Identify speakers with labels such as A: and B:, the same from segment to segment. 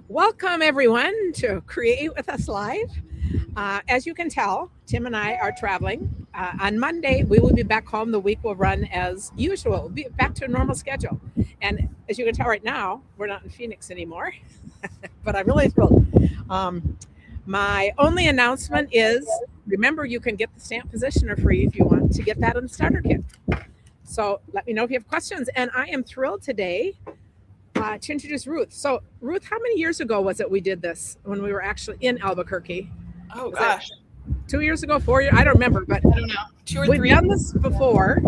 A: Welcome, everyone, to Create with Us Live. As you can tell, Tim and I are traveling. On Monday, we will be back home. The week will run as usual, we'll be back to a normal schedule. And as you can tell right now, we're not in Phoenix anymore, but I'm really thrilled. Um, my only announcement is remember, you can get the stamp positioner free if you want to get that in the starter kit. So let me know if you have questions. And I am thrilled today to introduce Ruth. So, Ruth, how many years ago was it we did this when we were actually in Albuquerque?
B: Oh
A: Was it
B: gosh,
A: 2 years ago, 4 years? I don't remember, but
B: I don't know, two or
A: we've
B: three.
A: done this before.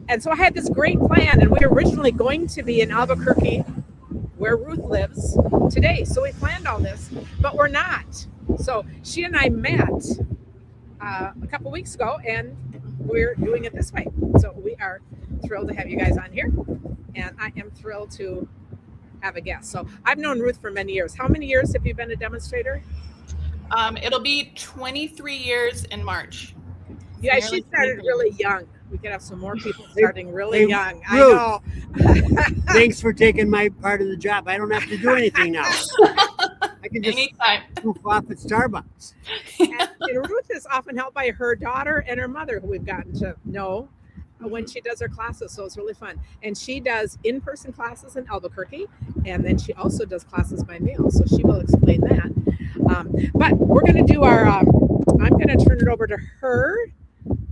A: And so I had this great plan, and we were originally going to be in Albuquerque, where Ruth lives today. So we planned all this, but we're not. So she and I met a couple weeks ago, and we're doing it this way. So we are thrilled to have you guys on here, and I am thrilled to have a guest. So I've known Ruth for many years. How many years have you been a demonstrator?
B: It'll be 23 years in March. It's
A: Yeah, she
B: nearly
A: started
B: 23.
A: really young. We could have some more people
C: Hey,
A: starting really
C: hey,
A: young. I
C: Ruth.
A: know.
C: Thanks for taking my part of the job. I don't have to do anything now. I can just
B: Anytime.
C: goof off at Starbucks.
A: And Ruth is often helped by her daughter and her mother, who we've gotten to know when she does her classes. So it's really fun. And she does in person classes in Albuquerque, and then she also does classes by mail. So she will explain that. But we're going to do our, I'm going to turn it over to her.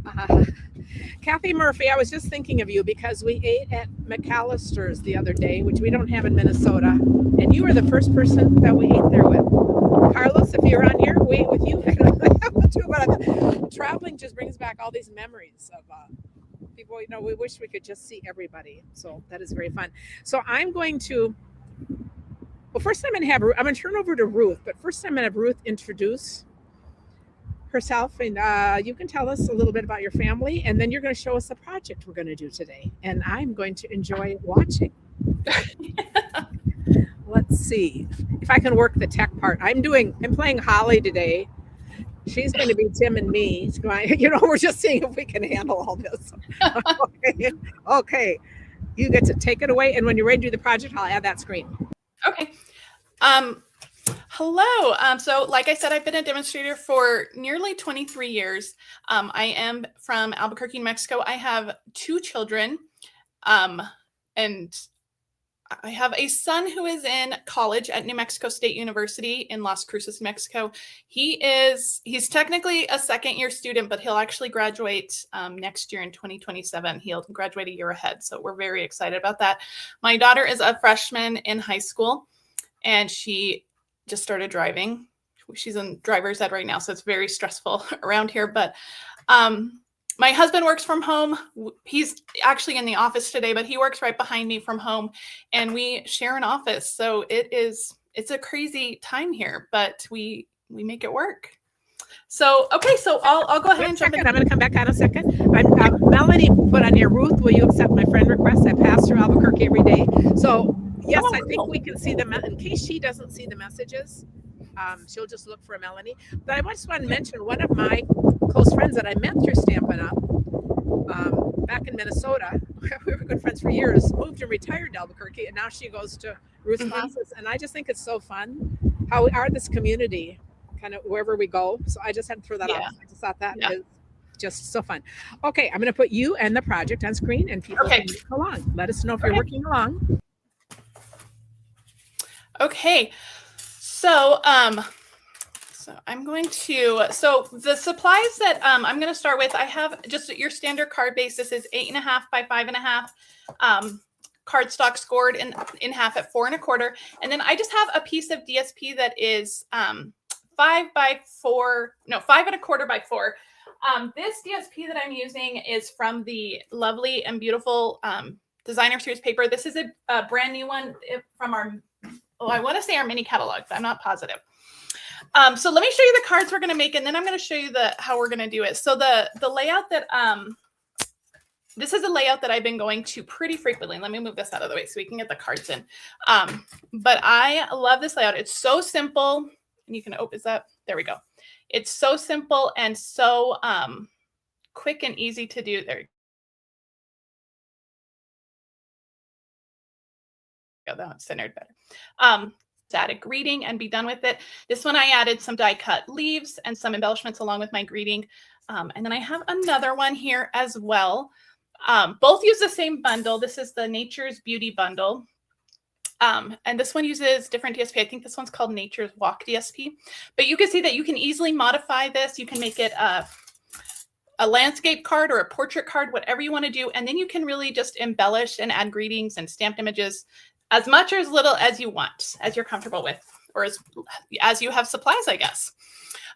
A: Uh, Kathy Murphy, I was just thinking of you because we ate at McAllister's the other day, which we don't have in Minnesota. And you were the first person that we ate there with. Carlos, if you're on here, we ate with you. But traveling just brings back all these memories of people. We wish we could just see everybody. So that is very fun. So I'm going to, well, first I'm going to turn over to Ruth, but first I'm going to have Ruth introduce herself, and you can tell us a little bit about your family, and then you're going to show us the project we're going to do today, and I'm going to enjoy watching. Let's see if I can work the tech part. I'm playing Holly today. She's going to be Tim and me. We're just seeing if we can handle all this. Okay. Okay, you get to take it away, and when you're ready to do the project, I'll add that screen.
B: Okay. Hello. So like I said, I've been a demonstrator for nearly 23 years. I am from Albuquerque, Mexico. I have two children. And I have a son who is in college at New Mexico State University in Las Cruces, Mexico. He's technically a second-year student, but he'll actually graduate next year in 2027. He'll graduate a year ahead, so we're very excited about that. My daughter is a freshman in high school, and she just started driving. She's in driver's ed right now, so it's very stressful around here, but my husband works from home. He's actually in the office today, but he works right behind me from home, and we share an office. So it's a crazy time here, but we make it work. So, okay, so I'll go ahead and jump in.
A: I'm going to come back on a second. Melanie put on here, Ruth, will you accept my friend request? I pass through Albuquerque every day. So, yes, I think we can see them. In case she doesn't see the messages, she'll just look for a Melanie. But I just want to mention one of my close friends that I met through Stampin' Up! Back in Minnesota. We were good friends for years, moved and retired to Albuquerque, and now she goes to Ruth's classes. And I just think it's so fun how we are this community, kind of wherever we go. So I just had to throw that out. I just thought that is just so fun. Okay, I'm going to put you and the project on screen, and people can work along. Let us know if you're working along.
B: Okay, so I'm going to, so the supplies that I'm going to start with, I have just your standard card base. This is 8.5 by 5.5 cardstock scored in half at 4 1/4. And then I just have a piece of DSP that is 5 by 4, no, 5 1/4 by 4. This DSP that I'm using is from the lovely and beautiful designer series paper. This is a brand new one from our, I want to say our mini catalog, but I'm not positive. So let me show you the cards we're going to make, and then I'm going to show you how we're going to do it. So the layout that, this is a layout that I've been going to pretty frequently. Let me move this out of the way so we can get the cards in. But I love this layout. It's so simple, and you can open that. There we go. It's so simple and so quick and easy to do. There you go. That one's centered better. add a greeting and be done with it. This one I added some die cut leaves and some embellishments along with my greeting. And then I have another one here as well. Both use the same bundle. This is the Nature's Beauty bundle. And this one uses different DSP. I think this one's called Nature's Walk DSP. But you can see that you can easily modify this. You can make it a landscape card or a portrait card, whatever you want to do. And then you can really just embellish and add greetings and stamped images as much or as little as you want, as you're comfortable with, or as you have supplies, I guess.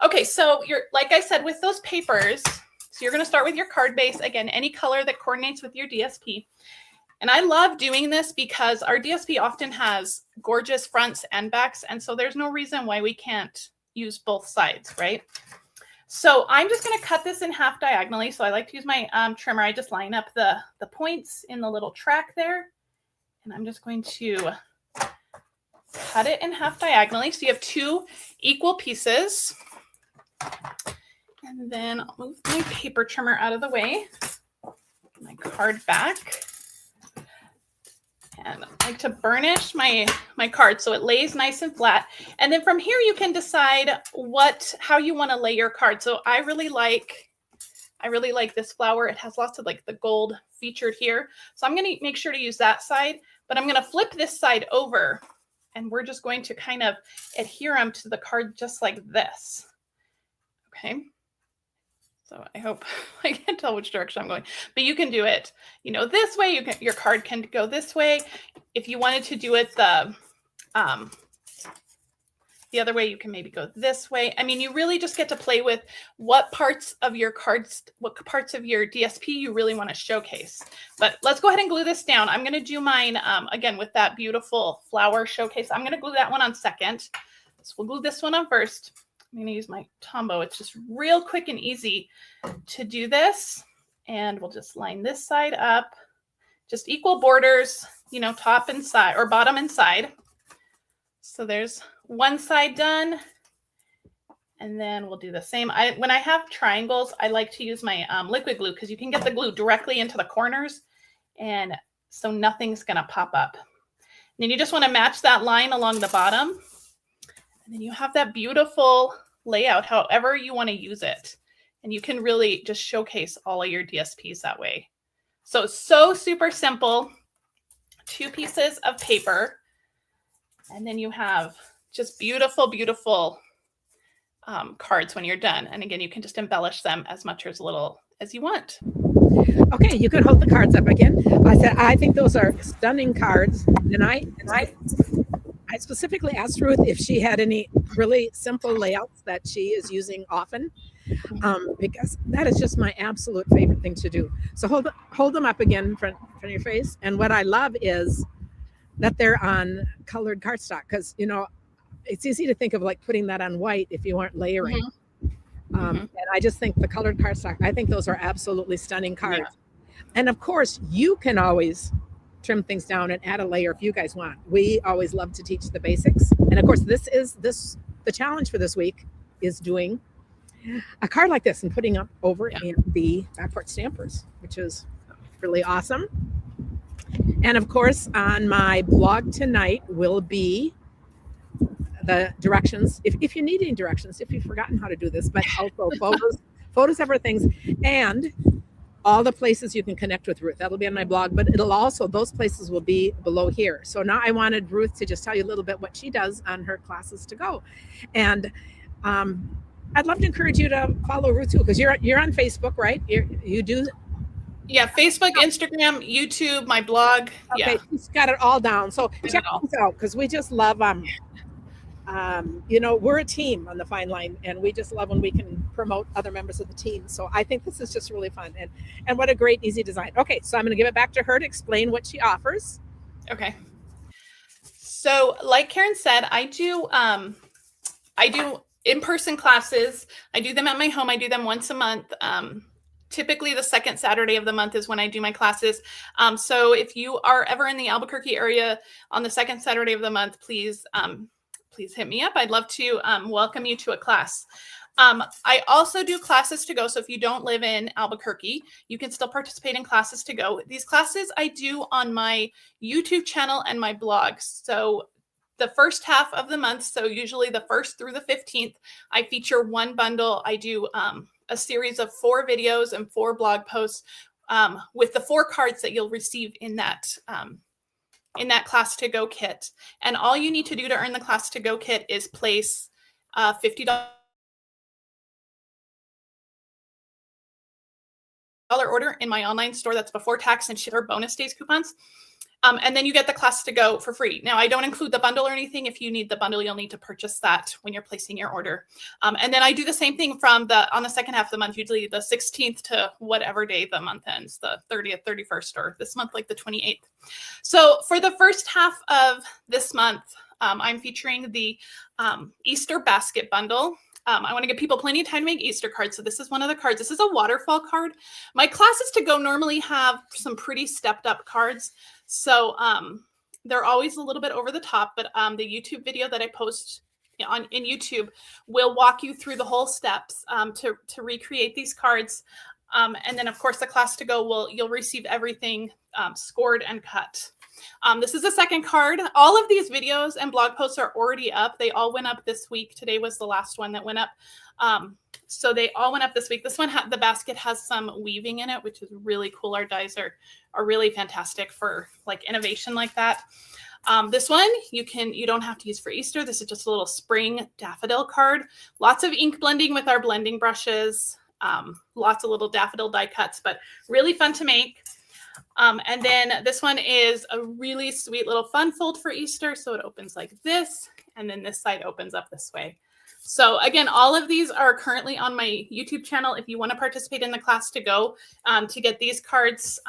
B: Okay, so like I said, with those papers, so you're going to start with your card base. Again, any color that coordinates with your DSP. And I love doing this because our DSP often has gorgeous fronts and backs. And so there's no reason why we can't use both sides, right? So I'm just going to cut this in half diagonally. So I like to use my trimmer. I just line up the points in the little track there. And I'm just going to cut it in half diagonally. So you have 2 equal pieces. And then I'll move my paper trimmer out of the way. My card back. And I like to burnish my card so it lays nice and flat. And then from here you can decide how you want to lay your card. So I really like this flower. It has lots of like the gold featured here. So I'm going to make sure to use that side, but I'm going to flip this side over and we're just going to kind of adhere them to the card just like this. Okay. So I hope I can't tell which direction I'm going, but you can do it, this way. Your card can go this way. If you wanted to do it the other way, you can maybe go this way. I mean, you really just get to play with what parts of your cards, what parts of your DSP you really want to showcase. But let's go ahead and glue this down. I'm going to do mine again with that beautiful flower showcase. I'm going to glue that one on second. So we'll glue this one on first. I'm going to use my Tombow. It's just real quick and easy to do this. And we'll just line this side up. Just equal borders, top and side or bottom and side. So there's one side done. And then we'll do the same. When I have triangles, I like to use my liquid glue because you can get the glue directly into the corners. And so nothing's going to pop up. And then you just want to match that line along the bottom. And then you have that beautiful layout, however you want to use it. And you can really just showcase all of your DSPs that way. So super simple. 2 pieces of paper. And then you have just beautiful, beautiful cards when you're done. And again, you can just embellish them as much or as little as you want.
A: Okay, you can hold the cards up again. I said, I think those are stunning cards. And I specifically asked Ruth if she had any really simple layouts that she is using often, because that is just my absolute favorite thing to do. So hold them up again in front of your face. And what I love is that they're on colored cardstock because, it's easy to think of like putting that on white if you aren't layering. And I just think the colored cardstock, I think those are absolutely stunning cards. Yeah. And of course, you can always trim things down and add a layer if you guys want. We always love to teach the basics. And of course, the challenge for this week is doing a card like this and putting up over in the backport stampers, which is really awesome. And of course, on my blog tonight will be the directions. If you need any directions, if you've forgotten how to do this, but also photos of our things and all the places you can connect with Ruth. That'll be on my blog, but those places will be below here. So now I wanted Ruth to just tell you a little bit what she does on her classes to go. And I'd love to encourage you to follow Ruth too, because you're on Facebook, right? You do.
B: Yeah, Facebook, Instagram, YouTube, my blog.
A: Okay, she's got it all down. So check these out because we just love we're a team on the Fine Line, and we just love when we can promote other members of the team. So I think this is just really fun, and what a great, easy design. Okay, so I'm going to give it back to her to explain what she offers.
B: Okay. So like Karen said, I do in-person classes. I do them at my home. I do them once a month. Typically the second Saturday of the month is when I do my classes. So if you are ever in the Albuquerque area on the second Saturday of the month, please hit me up. I'd love to welcome you to a class. I also do classes to go. So if you don't live in Albuquerque, you can still participate in classes to go. These classes I do on my YouTube channel and my blog. So the first half of the month, so usually the 1st through the 15th, I feature one bundle. I do a series of 4 videos and 4 blog posts with the 4 cards that you'll receive in that Class to Go kit. And all you need to do to earn the Class to Go kit is place $50 order in my online store. That's before tax and ship or bonus days coupons. And then you get the Class to Go for free. Now, I don't include the bundle or anything. If you need the bundle, you'll need to purchase that when you're placing your order. And then I do the same thing on the second half of the month, usually the 16th to whatever day the month ends, the 30th, 31st, or this month, like the 28th. So for the first half of this month, I'm featuring the Easter basket bundle. I want to give people plenty of time to make Easter cards. So this is one of the cards. This is a waterfall card. My Classes to Go normally have some pretty stepped up cards. So they're always a little bit over the top, but the YouTube video that I post in YouTube will walk you through the whole steps to recreate these cards. And then of course the Class to Go you'll receive everything scored and cut. This is the second card. All of these videos and blog posts are already up. They all went up this week. Today was the last one that went up. So they all went up this week. This one, the basket has some weaving in it, which is really cool. Our dyes are really fantastic for like innovation like that. This one you don't have to use for Easter. This is just a little spring daffodil card. Lots of ink blending with our blending brushes. Lots of little daffodil die cuts, but really fun to make. And then this one is a really sweet little fun fold for Easter. So it opens like this, and then this side opens up this way. So again, all of these are currently on my YouTube channel. If you want to participate in the Class to Go to get these cards,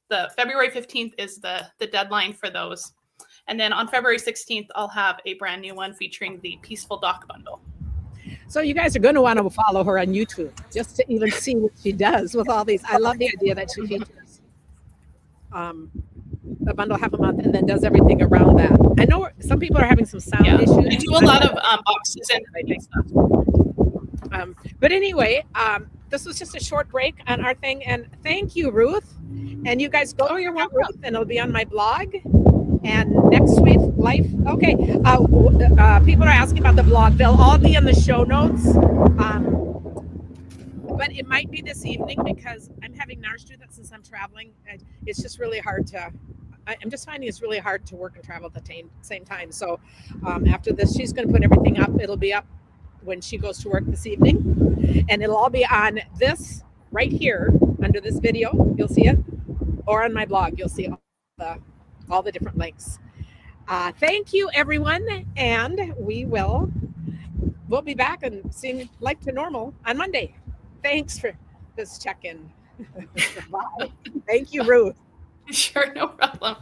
B: the February 15th is the deadline for those. And then on February 16th, I'll have a brand new one featuring the Peaceful Dock bundle.
A: So you guys are going to want to follow her on YouTube just to even see what she does with all these. I love the idea that she features a bundle half a month and then does everything around that. I know some people are having some sound issues.
B: I do a lot of boxes and I think stuff.
A: But anyway, this was just a short break on our thing, and thank you, Ruth. And you guys go. Oh, you're welcome. Ruth, and it'll be on my blog. And next week, life. Okay. People are asking about the blog. They'll all be in the show notes. But it might be this evening because I'm having NARS do that since I'm traveling. And it's just really hard I'm just finding it's really hard to work and travel at the same time. So after this, she's going to put everything up. It'll be up when she goes to work this evening. And it'll all be on this right here under this video. You'll see it. Or on my blog, you'll see all the different links. Thank you, everyone. And we'll be back and seeing life to normal on Monday. Thanks for this check-in. Bye. Thank you, Ruth.
B: Sure, no problem.